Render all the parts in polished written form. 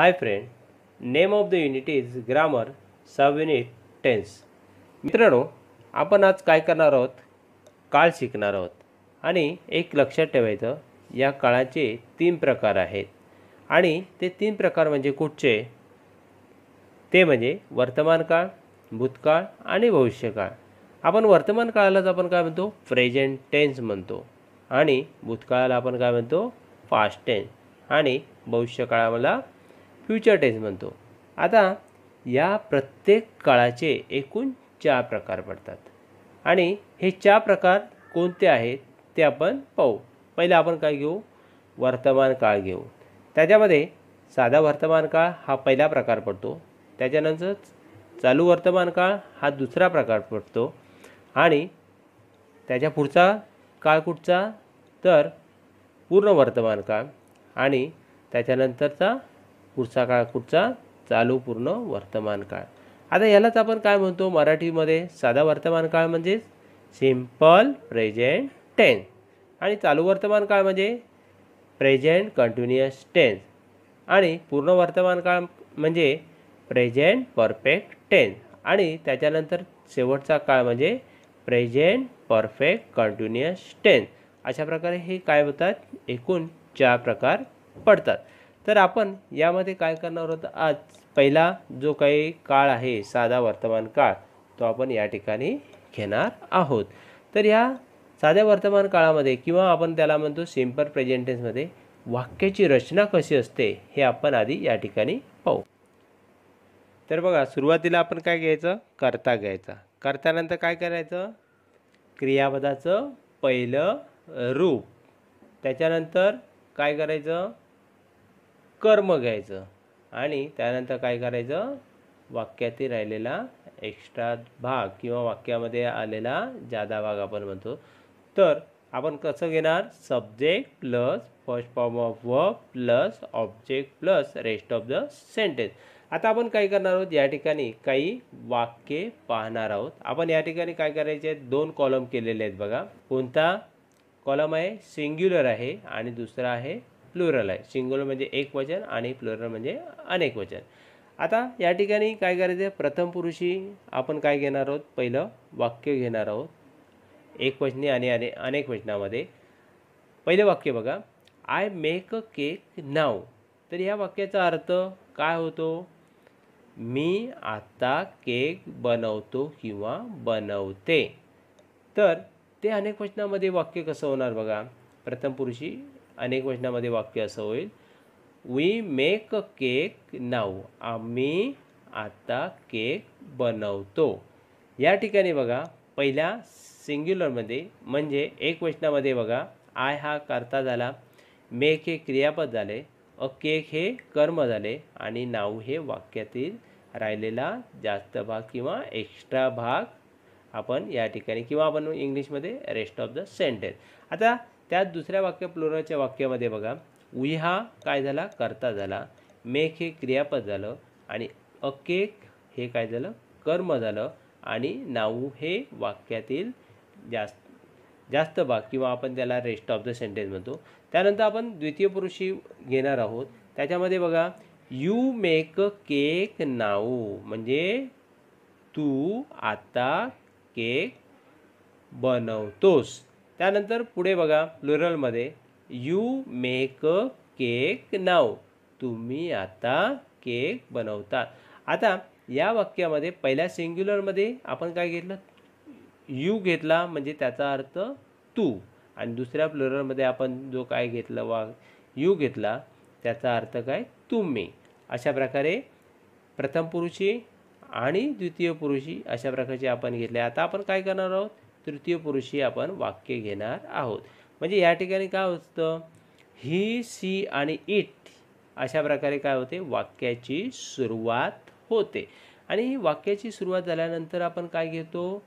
Hi friend, name of the unit is grammar, subunit tense. मित्रांनो, आपण आज काय करणार आहोत? काळ शिकणार आहोत. आणि एक लक्षात ठेवायचं, या काळाचे 3 प्रकार आहेत. आणि ते 3 प्रकार म्हणजे कुठचे? ते म्हणजे वर्तमान काळ, भूतकाळ आणि भविष्यकाळ. आपण वर्तमान काळालाच आपण काय म्हणतो? प्रेझेंट टेन्स म्हणतो. आणि भूतकाळाला आपण काय म्हणतो? Past tense. आणि भविष्यकाळाला फ्युचर टेन्स म्हणतो. आता या प्रत्येक काळाचे एकूण 4 प्रकार पडतात. आणि हे 4 प्रकार कोणते आहेत ते आपण पाहू. पहिले आपण काय घेऊ? वर्तमान काळ घेऊ. त्याच्यामध्ये साधा वर्तमान काळ हा पहिला प्रकार पडतो. त्याच्यानंतर चालू वर्तमान काळ हा दुसरा प्रकार पडतो. आणि त्याच्या पुढचा काळ कुठचा? तर पूर्ण वर्तमान काळ. आणि त्याच्यानंतरचा पुढचा काळ कुठचा? चालू पूर्ण वर्तमान काळ. आता यालाच आपण काय म्हणतो मराठीमध्ये? साधा वर्तमान काळ म्हणजे सिंपल प्रेझेंट टेन्स. आणि चालू वर्तमान काळ म्हणजे प्रेझेंट कंटिन्युअस टेन्स. आणि पूर्ण वर्तमान काळ म्हणजे प्रेझेंट परफेक्ट टेन्स. आणि त्याच्यानंतर शेवटचा काळ म्हणजे प्रेझेंट परफेक्ट कंटिन्युअस टेन्स. अशा प्रकारे हे काय होतात? एकूण 4 प्रकार पडतात. तर आपण यामध्ये काय करणार आहोत? आज पहिला जो काही काळ आहे साधा वर्तमान काळ तो आपण या ठिकाणी घेणार आहोत. तर या साध्या वर्तमान काळामध्ये किंवा आपण त्याला म्हणतो सिंपल प्रेझेंट टेन्समध्ये वाक्याची रचना कशी असते हे आपण आधी या ठिकाणी पाहू. तर बघा, सुरुवातीला आपण काय घ्यायचं? कर्ता घ्यायचा. कर्त्यानंतर काय करायचं? क्रियापदाचं पहिलं रूप. त्याच्यानंतर काय करायचं? कर्म घ्यायचं. आणि त्यानंतर काय करायचं? वाक्यातील राहिलेला एक्स्ट्रा भाग किंवा वाक्यामध्ये आलेला जादा भाग आपण म्हणतो. तर आपण कसं घेणार? Subject plus first form of verb plus object plus rest of the sentence. आता आपण काय करणार आहोत? या ठिकाणी काही वाक्ये पाहणार आहोत. आपण या ठिकाणी काय करायचे आहेत? 2 कॉलम केलेले आहेत बघा. कोणता कॉलम आहे? सिंग्युलर आहे आणि दुसरा आहे प्लुरल आहे. सिंग्युलर म्हणजे एक वचन आणि प्लुरल म्हणजे अनेक वचन. आता या ठिकाणी काय करायचं? प्रथम पुरुषी आपण काय घेणार आहोत? पहिलं वाक्य घेणार आहोत एक वचनी आणि अनेक वचनामध्ये. पहिले वाक्य बघा, आय मेक अ केक नाव. तर या वाक्याचा अर्थ काय होतो? मी आता केक बनवतो किंवा बनवते. तर ते अनेक वचनामध्ये वाक्य कसं होणार बघा? प्रथम पुरुषी अनेक वचनामध्ये वाक्य असं होईल, वी मेक अ केक नाव. आम्ही आता केक बनवतो. या ठिकाणी बघा, पहिल्या सिंग्युलरमध्ये म्हणजे एक वचनामध्ये बघा, आय हा कर्ता झाला, मेक हे क्रियापद झाले, अ केक हे कर्म झाले आणि नाव हे वाक्यातील राहिलेला जास्त भाग किंवा एक्स्ट्रा भाग आपण या ठिकाणी किंवा आपण इंग्लिशमध्ये रेस्ट ऑफ द सेंटेन्स. आता त्यात दुसऱ्या वाक्य प्लुरलच्या वाक्यामध्ये बघा, वी हा काय झाला? कर्ता झाला, मेक हे क्रियापद झालं आणि अ केक हे काय झालं? कर्म झालं आणि नाऊ हे वाक्यातील जास्त भाग किंवा आपण त्याला रेस्ट ऑफ द सेंटेन्स म्हणतो. त्यानंतर आपण द्वितीय पुरुषी घेणार आहोत. त्याच्यामध्ये बघा, you make a cake now म्हणजे तू आता केक बनवतोस. त्यानंतर पुढे बघा प्लुरलमध्ये, यू मेक अ केक नाव. तुम्ही आता केक बनवतात. आता या वाक्यामध्ये पहिल्या सिंग्युलरमध्ये आपण काय घेतलं? यू घेतला म्हणजे त्याचा अर्थ तू. आणि दुसऱ्या प्लुरलमध्ये आपण जो काय घेतलं यू घेतला त्याचा अर्थ काय? तुम्ही. अशा प्रकारे प्रथम पुरुषी आणि द्वितीय पुरुषी अशा प्रकारचे आपण घेतले. आता आपण काय करणार आहोत? तृतीय पुरुषी आपण वाक्य घेणार आहोत. म्हणजे या ठिकाणी काय होतं? ही, सी आणि इट अशा प्रकारे काय होते? वाक्याची सुरुवात होते. आणि वाक्याची सुरुवात झाल्यानंतर आपण काय घेतो?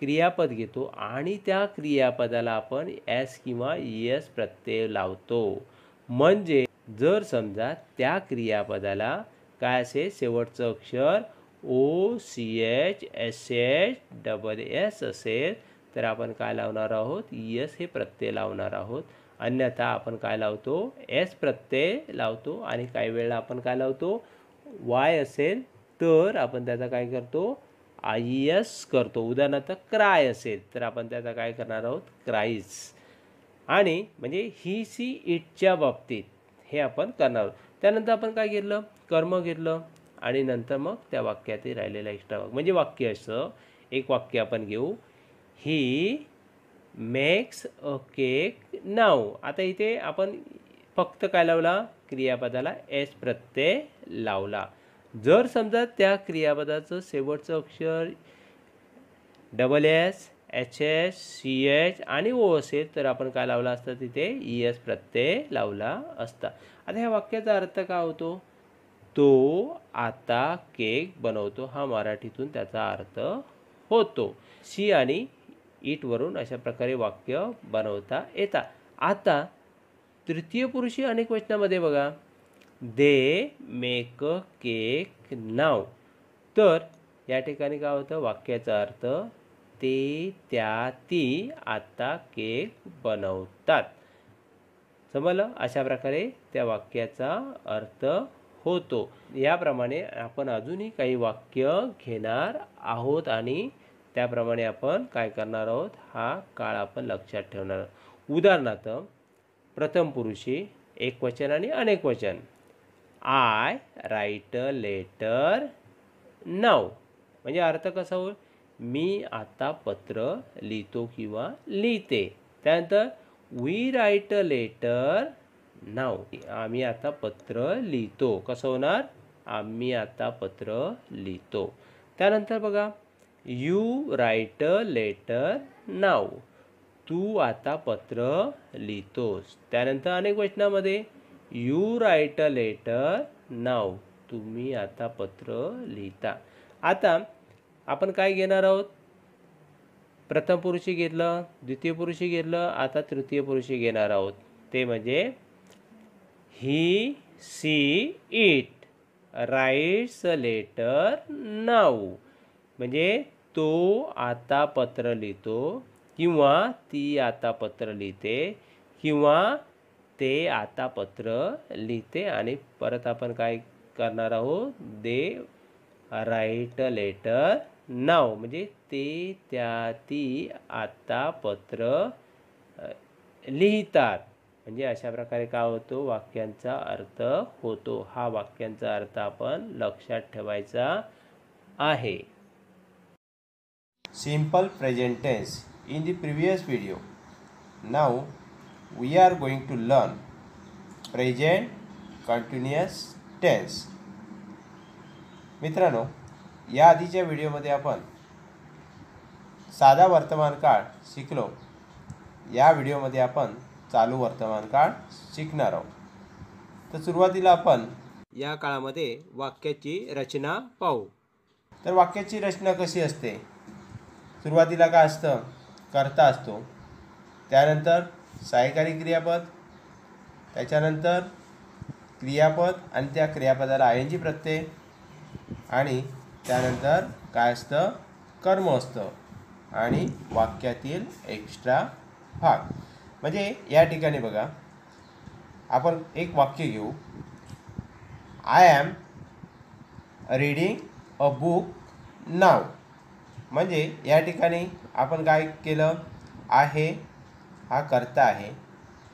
क्रियापद घेतो आणि त्या क्रियापदाला आपण एस किंवा एस प्रत्यय लावतो. म्हणजे जर समजा त्या क्रियापदाला काय असेल? शेवटचं अक्षर O C H S H double S असेल तर आपण काय लावणार आहोत, यस हे प्रत्यय लावणार आहोत. अन्यथा आपण काय लावतो, एस प्रत्यय लावतो. आणि काही वेळेला आपण काय लावतो, वाय असेल तर आपण त्याचा काय करतो, आय एस करतो. उदाहरणार्थ क्राय असेल तर आपण त्याचा काय करणार आहोत, क्राईज. आणि म्हणजे ही सी इटच्या बाबतीत हे आपण करणार आहोत. त्यानंतर आपण काय घेतलं, कर्म घेतलं आणि नंतर मग त्या वाक्यातील राहिलेला एक्स्ट्रा भाग म्हणजे वाक्य. असं एक वाक्य आपण घेऊ, he makes a cake now. आता इथे आपण फक्त काय लावला, क्रियापदाला एस प्रत्यय लावला. जर समजा त्या क्रियापदाचं शेवटचं अक्षर double S, H S, C H आणि ओ असेल तर आपण काय लावला असतं, तिथे ई एस प्रत्यय लावला असता. आता ह्या वाक्याचा अर्थ काय होतो, तो आता केक बनवतो, हा मराठीतून त्याचा अर्थ होतो. सी आणि इटवरून अशा प्रकारे वाक्य बनवता येतात. आता तृतीय पुरुषी अनेक वचनामध्ये बघा, दे मेक अ केक नाव. तर या ठिकाणी काय होतं, वाक्याचा अर्थ ते, त्या, ती आता केक बनवतात. समजलं, अशा प्रकारे त्या वाक्याचा अर्थ होतो. याप्रमाणे आपण अजूनही काही वाक्य घेणार आहोत आणि त्याप्रमाणे आपण काय करणार आहोत, हा काळ आपण लक्षात ठेवणार आहोत. उदाहरणार्थ प्रथम पुरुषी एकवचन आणि अनेक वचन, आय राईट अ लेटर नाव. म्हणजे अर्थ कसा होईल, मी आता पत्र लिहितो किंवा लिहिते. त्यानंतर वी राईट अ लेटर नाव, आम्ही आता पत्र लिहितो. कसं होणार, आम्ही आता पत्र लिहितो. त्यानंतर बघा, यू राईट अ लेटर नाव, तू आता पत्र लिहितोस. त्यानंतर अनेक वचनामध्ये, you right a letter now, तुम्ही आता पत्र लिहिता. आता आपण काय घेणार आहोत, प्रथम पुरुषी घेतलं, द्वितीय पुरुषी घेतलं, आता तृतीय पुरुषी घेणार आहोत. ते म्हणजे ही see it writes a letter now. म्हणजे तो आता पत्र लिहितो किंवा ती आता पत्र लिहिते किंवा ते आता पत्र लिहिते. आणि परत आपण काय करणार आहोत, दे राईट अ लेटर नाव, म्हणजे ते, त्या, ती आता पत्र लिहितात. म्हणजे अशा प्रकारे काय होतो, वाक्यांचा अर्थ होतो. हा वाक्यांचा अर्थ आपण लक्षात ठेवायचा आहे. Simple present tense in the previous video. Now we are going to learn present continuous tense. मित्रांनो, या आधीच्या व्हिडिओमध्ये आपण साधा वर्तमान काळ शिकलो. या व्हिडिओमध्ये आपण चालू वर्तमान काळ शिकणार आहोत. तर सुरुवातीला आपण या काळामध्ये वाक्याची रचना पाहू. तर वाक्याची रचना कशी असते, सुरुवातीला काय असतं, कर्ता असतो, त्यानंतर सहाय्यकारी क्रियापद, त्याच्यानंतर क्रियापद आणि त्या क्रियापदाला आय एन जी प्रत्यय, आणि त्यानंतर काय असतं, कर्म असतं आणि वाक्यातील एक्स्ट्रा भाग. म्हणजे या ठिकाणी बघा, आपण एक वाक्य घेऊ, I am reading a book now. म्हणजे या ठिकाणी आपण काय केलं, आहे हा कर्ता आहे,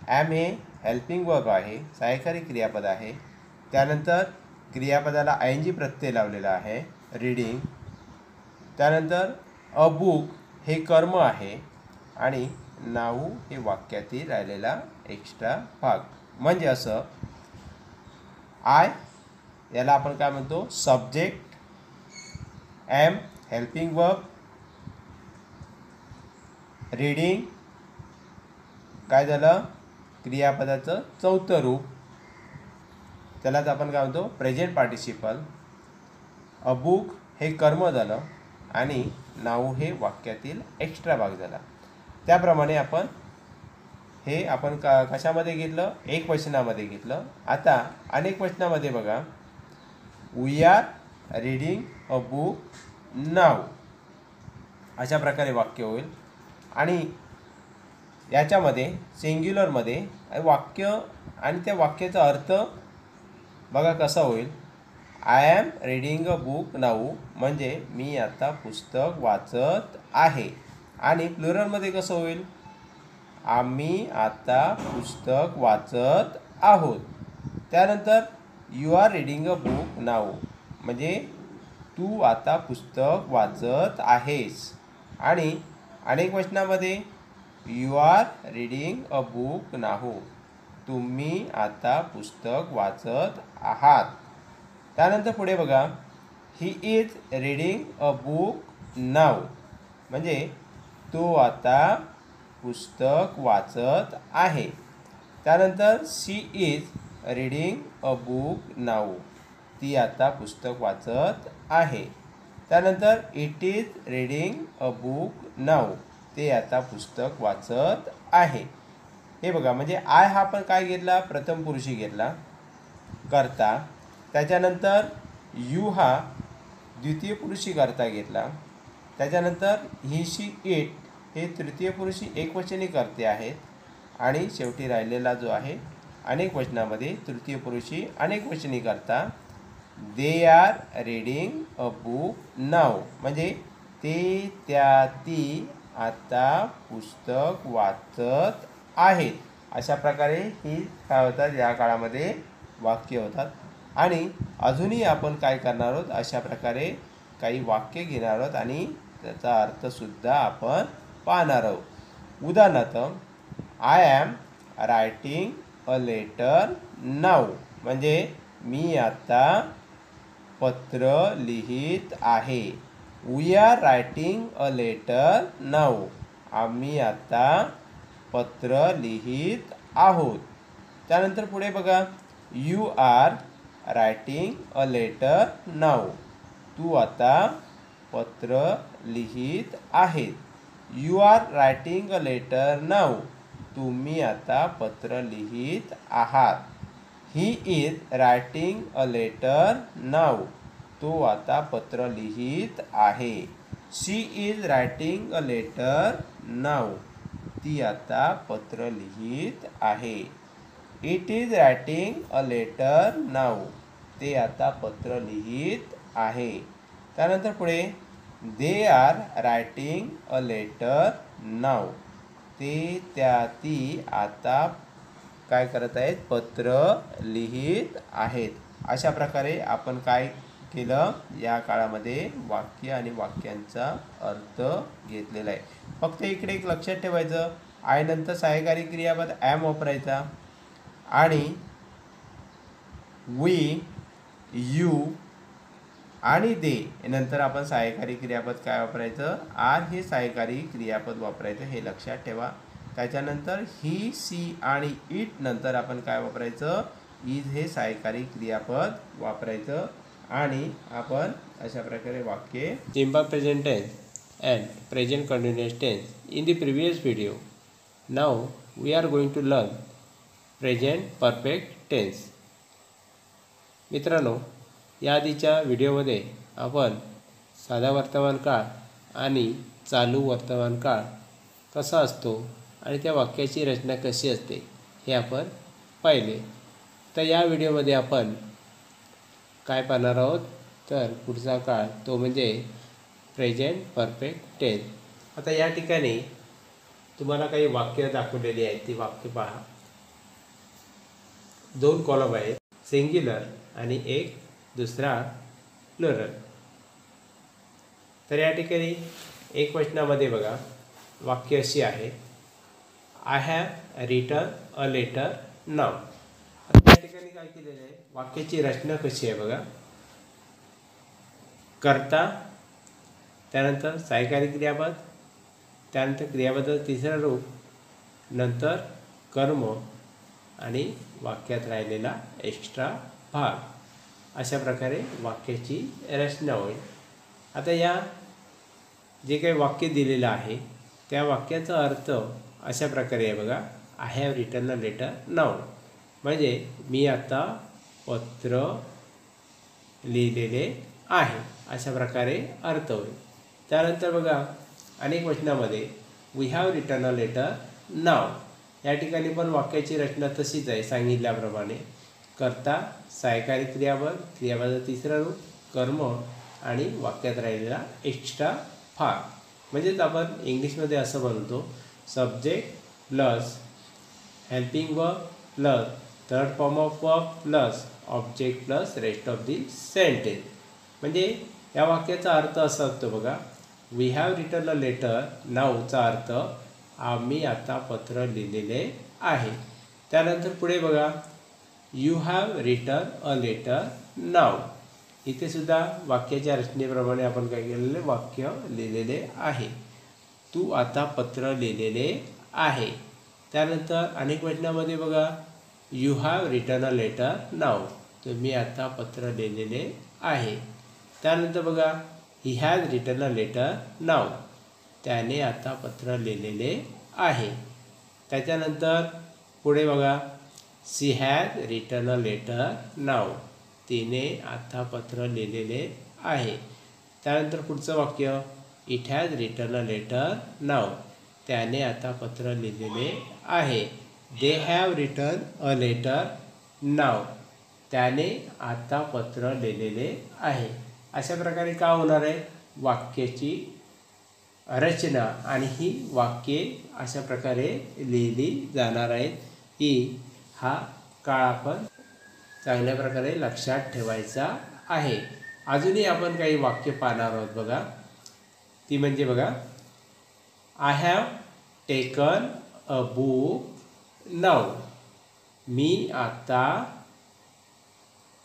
ॲम हे हेल्पिंग वर्ब आहे, सहाय्यकारी क्रियापद आहे, त्यानंतर क्रियापदाला आय एन जी प्रत्यय लावलेला आहे, रीडिंग, त्यानंतर अ बुक हे कर्म आहे आणि नाऊ हे वाक्यातील राहिलेला एक्स्ट्रा भाग. म्हणजे असं आय याला आपण काय म्हणतो, subject, am helping verb, reading काय झालं, क्रियापदाचं चौथं रूप, त्यालाच आपण काय म्हणतो प्रेझेंट पार्टिसिपल, अ बुक हे कर्म झालं आणि नाऊ हे वाक्यातील एक्स्ट्रा भाग झाला. त्याप्रमाणे आपण हे आपण कशामध्ये घेतलं, एक वचनामध्ये घेतलं. आता अनेक वचनामध्ये बघा, we are reading a book now, अशा प्रकारे वाक्य होईल. आणि याच्यामध्ये सिंग्युलरमध्ये वाक्य आणि त्या वाक्याचा अर्थ बघा कसा होईल. I am reading a book now म्हणजे मी आता पुस्तक वाचत आहे. आणि प्लुरलमध्ये कसं होईल, आम्ही आता पुस्तक वाचत आहोत. त्यानंतर you are reading a book now म्हणजे तू आता पुस्तक वाचत आहेस. आणि अनेक वचनामध्ये you are reading a book now तुम्ही आता पुस्तक वाचत आहात. त्यानंतर पुढे बघा, he is reading a book now म्हणजे तो आता पुस्तक वाचत आहे. त्यानंतर she is reading a book now ती आता पुस्तक वाचत आहे. त्यानंतर it is reading a book now ते आता पुस्तक वाचत आहे. हे बघा, म्हणजे आय हा पण काय घेतला, प्रथम पुरुषी घेतला करता. त्याच्यानंतर यू हा द्वितीय पुरुषी करता घेतला. त्याच्यानंतर ही शी इट हे तृतीय पुरुषी एकवचनी करते आहेत. आणि शेवटी राहिलेला जो आहे अनेक वचनामध्ये तृतीय पुरुषी अनेक वचनी करता. They are reading a book now म्हणजे ते त्या ती आता पुस्तक वाचत आहेत. अशा प्रकारे ही काय होतात, या काळामध्ये वाक्य होतात. आणि अजूनही आपण काय करणार आहोत, अशा प्रकारे काही वाक्य घेणार आहोत आणि त्याचा अर्थसुद्धा आपण पाहणार आहोत. उदाहरणार्थ, I am writing a letter now म्हणजे मी आता पत्र लिहित आहे. We are writing a letter now आम्ही आता पत्र लिहित आहोत. त्यानंतर पुढे बघा, you are writing a letter now तू आता पत्र लिहित आहेत. You are writing a letter now तुम्ही आता पत्र लिहित आहात. He is writing a letter now तो आता पत्र लिहित आहे. She is writing a letter now ती आता पत्र लिहित आहे. It is writing a letter now ते आता पत्र लिहित आहे. त्यानंतर पुढे they are writing a letter now ते त्या ती आता काय करत आहेत, पत्र लिहित आहेत. अशा प्रकारे आपण काय केलं, या काळामध्ये वाक्य आणि वाक्यांचा अर्थ घेतलेला आहे. फक्त इकडे एक लक्षात ठेवायचं, आय नंतर सहाय्यकारी क्रियापद ॲम वापरायचा आणि वी, यू आणि दे नंतर आपण सहाय्यकारी क्रियापद काय वापरायचं, आर हे सहाय्यकारी क्रियापद वापरायचं, हे लक्षात ठेवा. त्याच्यानंतर ही, सी आणि इट नंतर आपण काय वापरायचं, इज हे सहाय्यकारी क्रियापद वापरायचं. आणि आपण अशा प्रकारे वाक्ये simple present tense and present continuous tense in the previous video. Now we are going to learn present perfect tense. मित्रांनो, याआधीच्या व्हिडिओमध्ये आपण साधा वर्तमान काळ आणि चालू वर्तमान काळ कसा असतो आणि त्या वाक्याची रचना कशी असते हे आपण पाहिले. तर या व्हिडिओमध्ये आपण काय पाहणार आहोत, तर पुढचा काळ तो म्हणजे प्रेझेंट परफेक्ट टेन्स. आता या ठिकाणी तुम्हाला काही वाक्य दाखवलेली आहेत, ती वाक्य पहा. 2 कॉलम आहेत, सिंग्युलर आणि एक दुसरा प्लुरल. तर या ठिकाणी एक वचनामध्ये बघा वाक्य अशी आहे, I have written a letter now. आता या ठिकाणी काय केलेलं आहे, वाक्याची रचना कशी आहे बघा. कर्ता, त्यानंतर सहाय्यकारी क्रियापद, त्यानंतर क्रियापदाचं तिसरं रूप, नंतर कर्म आणि वाक्यात राहिलेला एक्स्ट्रा भाग. अशा प्रकारे वाक्याची रचना होईल. आता या जे काही वाक्य दिलेलं आहे त्या वाक्याचा अर्थ अशा प्रकारे आहे बघा. I have written a letter now म्हणजे मी आता पत्र लिहिलेले आहे, अशा प्रकारे अर्थ होईल. त्यानंतर बघा अनेक वचनामध्ये we have written a letter now. या ठिकाणी पण वाक्याची रचना तशीच आहे सांगितल्याप्रमाणे. कर्ता, सहाय्यकारी क्रियापद, क्रियापदाचं तिसरं रूप, कर्म आणि वाक्यात राहिलेला एक्स्ट्रा फार. म्हणजेच आपण इंग्लिशमध्ये असं म्हणतो subject plus helping verb plus third form of verb plus object plus rest of the sentence. म्हणजे या वाक्याचा अर्थ असा असतो बघा, we have written a letter नावचा अर्थ आम्ही आता पत्र लिहिलेले आहे. त्यानंतर पुढे बघा, you have written a letter now. इथे सुद्धा वाक्याच्या रचनेप्रमाणे आपण काय केलेले वाक्य लिहिलेले आहे. तू आता पत्र लिहिलेले आहे. त्यानंतर अनेक वचनामध्ये बघा, you have written a letter now. तुम्ही आता पत्र लिहिलेले आहे. त्यानंतर बघा, he has written a letter now. त्याने आता पत्र लिहिलेले आहे. त्याच्यानंतर पुढे बघा, she has written a letter now. तिने आता पत्र लिहिलेले आहे. त्यानंतर पुढचं वाक्य, it has written a letter now. त्याने आता पत्र लिहिलेले आहे. They have written a letter now. त्याने आता पत्र लिहिलेले आहे. अशा प्रकारे काय होणार आहे, वाक्याची रचना आणि ही वाक्ये अशा प्रकारे लिहिली जाणार आहेत. की हा काळ आपण चांगल्या प्रकारे लक्षात ठेवायचा आहे. अजूनही आपण काही वाक्य पाहणार आहोत बघा. ती म्हणजे बघा, I have taken a book now. मी आता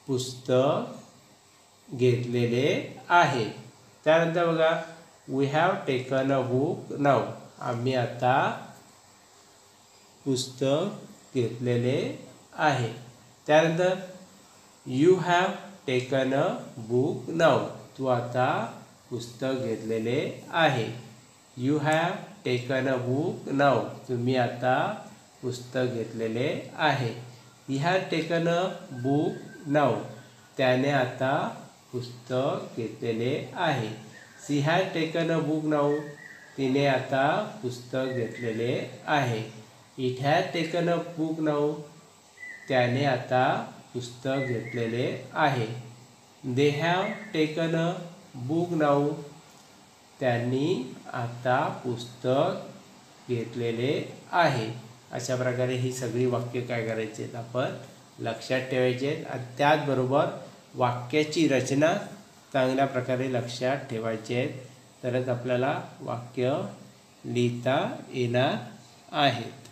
पुस्तक घेतलेले आहे. त्यानंतर बघा, we have taken a book now. आम्ही आता पुस्तक घेतलेले आहे. त्यानंतर you have taken a book now. तू आता पुस्तक घेतलेले आहे. You have taken a book now. तुम्ही आता पुस्तक घेतलेले आहे. He has taken a book now. त्याने आता पुस्तक घेतलेले आहे. She has taken a book now. तिने आता पुस्तक घेतलेले आहे. It has taken a book now. त्याने आता पुस्तक घेतलेले आहे. They have taken a book now. त्यांनी आता पुस्तक घेतलेले आहे. अशा प्रकारे ही सगळी वाक्य काय करायची आहेत आपण लक्षात ठेवायची आहेत. आणि त्याचबरोबर वाक्याची रचना चांगल्या प्रकारे लक्षात ठेवायची आहेत. तरच आपल्याला वाक्य लिहिता येणार आहे.